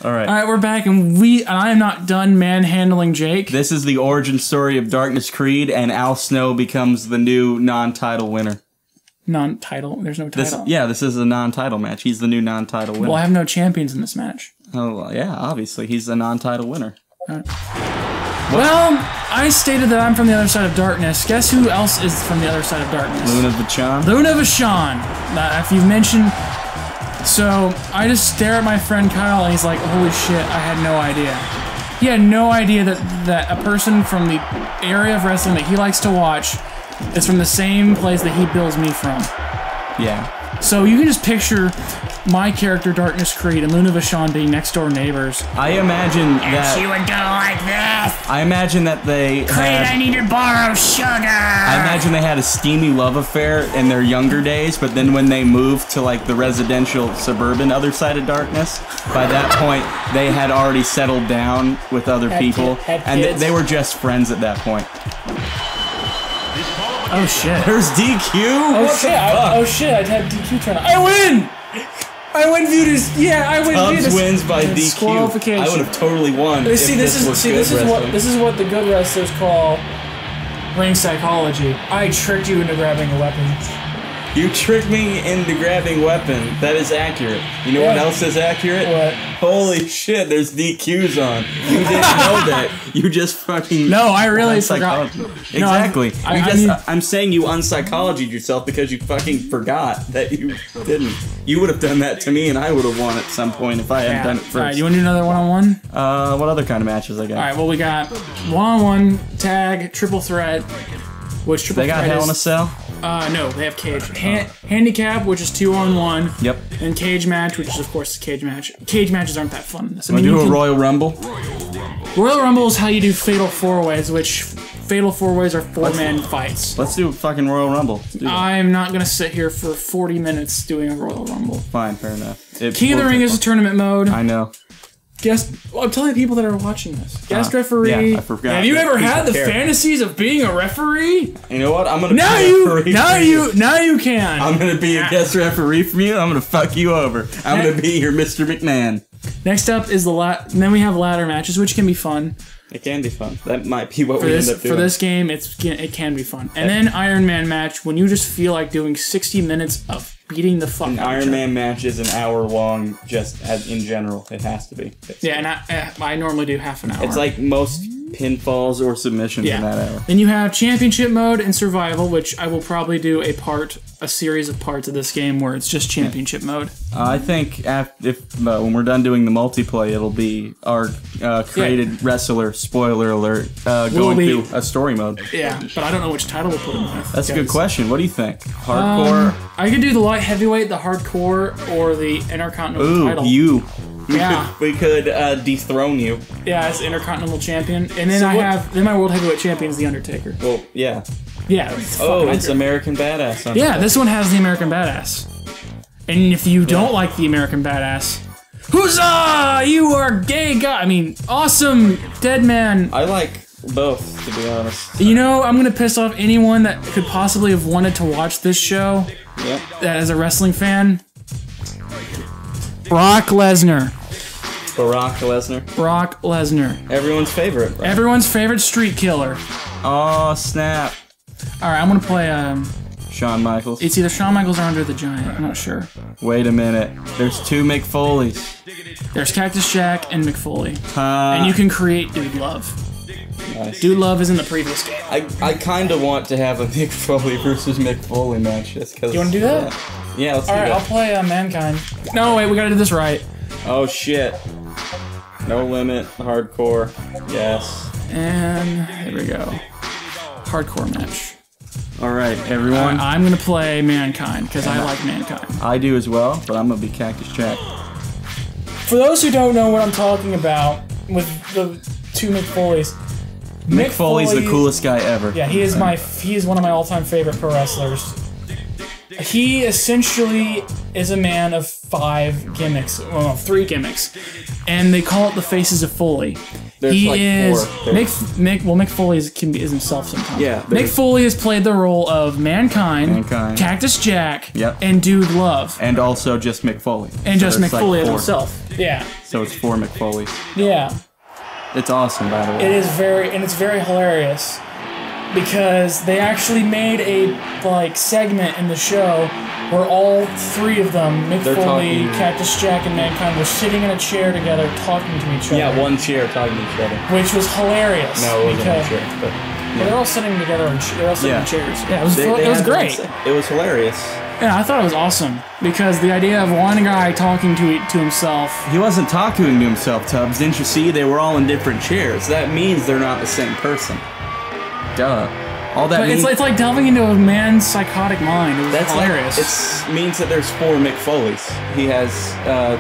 All right. All right, we're back, and I am not done manhandling Jake. This is the origin story of Darkness Creed, and Al Snow becomes the new non-title winner. Non-title? There's no title. This is a non-title match. He's the new non-title winner. Well, I have no champions in this match. Oh, well, yeah, obviously. He's the non-title winner. Right. Well, I stated that I'm from the other side of darkness. Guess who else is from the other side of darkness? Luna Vachon. Luna Vachon. If you've mentioned... So, I just stare at my friend Kyle, and he's like, holy shit, I had no idea. He had no idea that a person from the area of wrestling that he likes to watch is from the same place that he bills me from. Yeah. So you can just picture my character, Darkness Creed, and Luna Vachon being next door neighbors. I imagine that... she would go like this. I imagine that they Creed, I need to borrow sugar. I imagine they had a steamy love affair in their younger days, but then when they moved to, like, the residential suburban other side of darkness, by that point, they had already settled down with other people, and they were just friends at that point. Oh shit. There's DQ? Oh shit, I had DQ turn on. I win! I win Vudas. Yeah, I win Vudas. Tubbs wins by DQ. I would have totally won. This is what the good wrestlers call ring psychology. I tricked you into grabbing a weapon. You tricked me into grabbing weapon. That is accurate. You know what else is accurate? What? Holy shit, there's DQs on. You didn't know that. You just fucking... No, I really forgot. Exactly. I'm saying you unpsychologied yourself because you fucking forgot that you didn't. You would have done that to me and I would have won at some point if I hadn't done it first. Alright, you want to do another one-on-one? What other kind of matches I got? Alright, well we got one-on-one, tag, triple threat. Which triple they got threat Hell in a Cell? No, they have cage. Handicap, which is 2-on-1. Yep. And cage match, which is of course the cage match. Cage matches aren't that fun. I mean, do a Royal Rumble? Royal Rumble is how you do Fatal 4-Ways, which Fatal 4-Ways are 4-man fights. Let's do a fucking Royal Rumble. I'm not gonna sit here for 40 minutes doing a Royal Rumble. Fine, fair enough. King of the Ring is a tournament mode. I know. I'm telling the people that are watching this. Guest referee. Yeah, I forgot. Have you ever had the fantasies of being a referee? You know what? I'm gonna be a referee. Now you can. I'm gonna be a guest referee from you. I'm gonna fuck you over. I'm gonna be your Mr. McMahon. Next up is then we have ladder matches, which can be fun. It can be fun. That might be what we end up doing. For this game, it can be fun. And then Iron Man match, when you just feel like doing 60 minutes of beating the fuck out of each other. An Iron Man match is an hour long, just in general. It has to be. Yeah, and I normally do half an hour. It's like most pinfalls or submissions in that hour. Then you have championship mode and survival, which I will probably do a series of parts of this game where it's just championship mode. I think when we're done doing the multiplayer, it'll be our created wrestler, spoiler alert, going through a story mode. Yeah, but I don't know which title we'll put him with. That's a good question. What do you think? Hardcore? I could do the light heavyweight, the hardcore, or the intercontinental title. We could dethrone you. Yeah, as Intercontinental Champion. And then then my World Heavyweight Champion is The Undertaker. Well, yeah. Yeah. It's American Badass. Yeah, this one has the American Badass. And if you don't like the American Badass, huzzah! You are gay guy. I mean, awesome dead man. I like both, to be honest. You know, I'm gonna piss off anyone that could possibly have wanted to watch this show. Yep. That is a wrestling fan. Brock Lesnar. Brock Lesnar. Everyone's favorite. Right? Everyone's favorite street killer. Oh, snap. Alright, I'm gonna play Shawn Michaels. It's either Shawn Michaels or Andre the Giant. I'm not sure. Wait a minute. There's two McFoleys. There's Cactus Jack and McFoley. And you can create Dude Love. Nice. Dude Love is in the previous game. I kind of want to have a Mick Foley versus Mick Foley match just because. You want to do that? Yeah, let's do that. Alright, I'll play Mankind. No, wait, we gotta do this right. Oh shit. No Limit, hardcore. Yes. And here we go. Hardcore match. Alright, everyone. I'm gonna play Mankind, because I like Mankind. I do as well, but I'm gonna be Cactus Jack. For those who don't know what I'm talking about with the two McFoleys, Mick Foley's the coolest guy ever. Yeah, he is one of my all-time favorite pro wrestlers. He essentially is a man of 5 gimmicks, well, 3 gimmicks, and they call it the Faces of Foley. There's he like is four. Mick Foley is himself sometimes. Yeah, Mick Foley has played the role of Mankind, Cactus Jack, Yep. and Dude Love, and also just Mick Foley. and So just there's Mick Foley as four. himself. Yeah, So it's 4 Mick Foleys. yeah. It's awesome, by the way. It is it's very hilarious because they actually made a segment in the show where all three of them, Mick They're Foley, talking- Cactus Jack, and Mankind, were sitting in a chair together talking to each other. Yeah, one chair talking to each other. Which was hilarious. No, it wasn't because one chair, but they're all sitting together they're all sitting in chairs. Yeah, it was They it was had great. It was hilarious. Yeah, I thought it was awesome because the idea of one guy talking to himself. He wasn't talking to himself, Tubbs. Didn't you see? They were all in different chairs. That means they're not the same person. Duh. All that But means... it's like delving into a man's psychotic mind. It was hilarious. It means that there's 4 Mick Foleys. He has...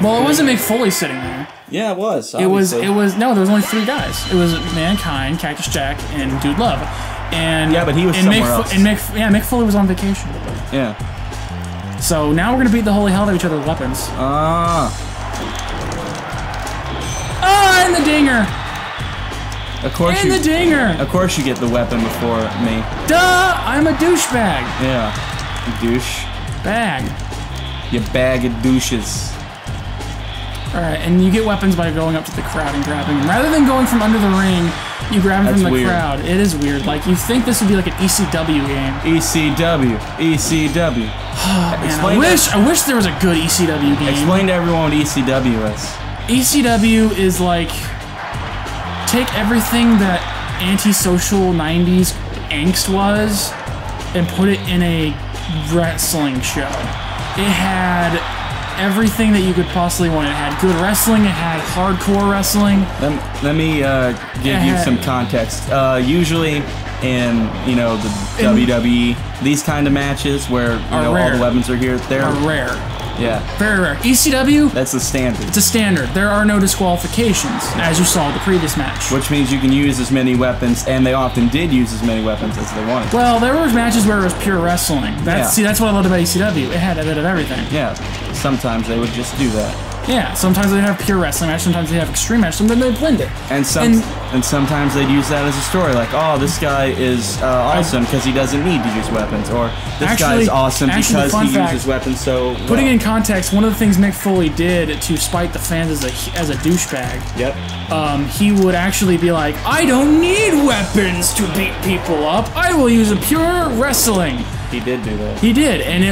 Well, it wasn't Mick Foley sitting there. Yeah, it was. It was obviously. no, there was only 3 guys. It was Mankind, Cactus Jack, and Dude Love. And Yeah, but he was somewhere else. Mick Foley was on vacation. Yeah. So now we're gonna beat the holy hell out of each other with weapons. Ah. Ah, and the dinger! Of course And the dinger! Of course you get the weapon before me. Duh! I'm a douchebag. Yeah. You douche. Bag. You bag of douches. Alright, and you get weapons by going up to the crowd and grabbing them. Rather than going from under the ring, you grab them That's from the weird. crowd. It is weird. Like, you think this would be like an ECW game. ECW. ECW. Man, I wish there was a good ECW game. Explain to everyone what ECW is. ECW is like, take everything that antisocial 90s angst was and put it in a wrestling show. It had everything that you could possibly want. It had good wrestling, it had hardcore wrestling. Let me give you some context. Usually in, the WWE, these kind of matches where all the weapons are here, they're rare. Yeah. Very rare. ECW, That's the standard. it's a standard. There are no disqualifications, as you saw in the previous match. Which means you can use as many weapons, and they often did use as many weapons as they wanted. Well, there were matches where it was pure wrestling. See, that's what I loved about ECW. It had a bit of everything. Yeah, sometimes they would just do that. Yeah, sometimes they'd have pure wrestling match, sometimes they'd have extreme match, sometimes they'd blend it. And sometimes they'd use that as a story, like, oh, this guy is awesome because he doesn't need to use weapons, or this guy is awesome because he uses weapons so well. Putting in context, one of the things Mick Foley did to spite the fans as a douchebag, he would actually be like, I don't need weapons to beat people up, I will use a pure wrestling. He did do that. He did, and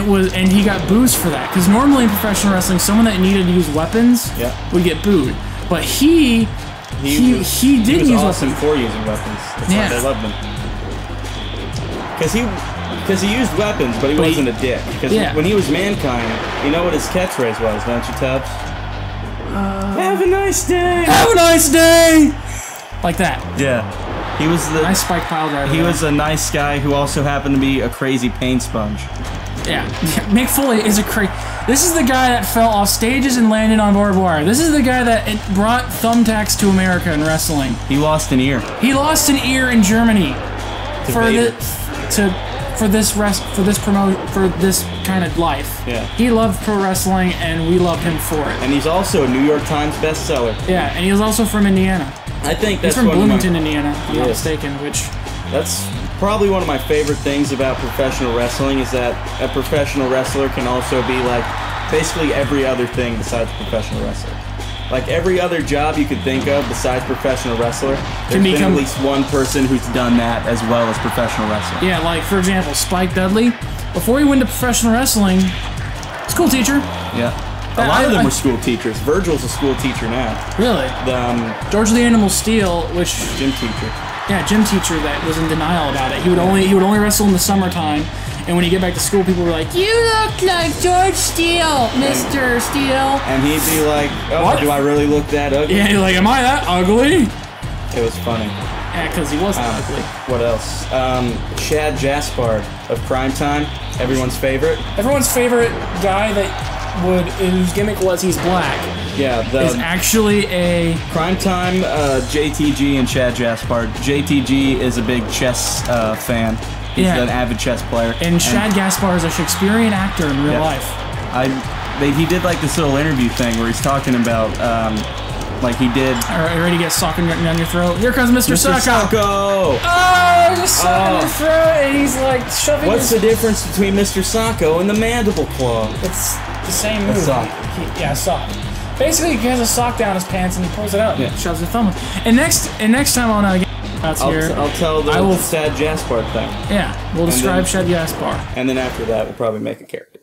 he got boos for that. Because normally in professional wrestling, someone that needed to use weapons would get booed. But he did use awesome weapons. for using weapons. That's why they loved him. Because he used weapons, but he wasn't a dick. Because when he was Mankind, you know what his catchphrase was, don't you, Tubbs? Have a nice day. Have a nice day. Like that. Yeah. He was the nice spike pile driver. He was a nice guy who also happened to be a crazy paint sponge. Yeah, Mick Foley is this is the guy that fell off stages and landed on barbed wire. This is the guy that brought thumbtacks to America in wrestling. He lost an ear. He lost an ear in Germany for this kind of life. Yeah. He loved pro wrestling, and we loved him for it. And he's also a New York Times bestseller. Yeah, and he was also from Indiana. I think that's he's from Bloomington, Indiana, if I'm not mistaken. That's probably one of my favorite things about professional wrestling is that a professional wrestler can also be like basically every other thing besides professional wrestler. Like every other job you could think of besides professional wrestler, there's been at least one person who's done that as well as professional wrestling. Yeah, like for example, Spike Dudley, before he went to professional wrestling, school teacher. Yeah. A lot of them were school teachers. Virgil's a school teacher now. Really? George the Animal Steel, which gym teacher. Yeah, gym teacher that was in denial about it. He would only wrestle in the summertime, and when he get back to school, people were like, "You look like George Steele, Mr. Steele." And he'd be like, "Oh, what? Do I really look that ugly?" Yeah, he's like, "Am I that ugly?" It was funny. Yeah, because he wasn't ugly. What else? Chad Jaspard of Crime Time, everyone's favorite. Everyone's favorite guy whose gimmick was he's black. Yeah, is actually a Crime Time, JTG and Chad Jaspard. JTG is a big chess fan. He's an avid chess player. And Chad Gaspard is a Shakespearean actor in real life. He did like this little interview thing where he's talking about like he did. All right, you ready to get socked down your throat? Here comes Mr. Mr. Sacco. Oh, he's sucking your throat, and he's like shoving. What's the difference between Mr. Sacco and the mandible claw? It's the same move. sock. Yeah, sock. Basically, he has a sock down his pants and he pulls it out and Yeah. shoves his thumb. And next time on Gamers here, I'll tell the sad Jaspar thing. Yeah, we'll describe Shed Yaspar. And then after that, we'll probably make a character.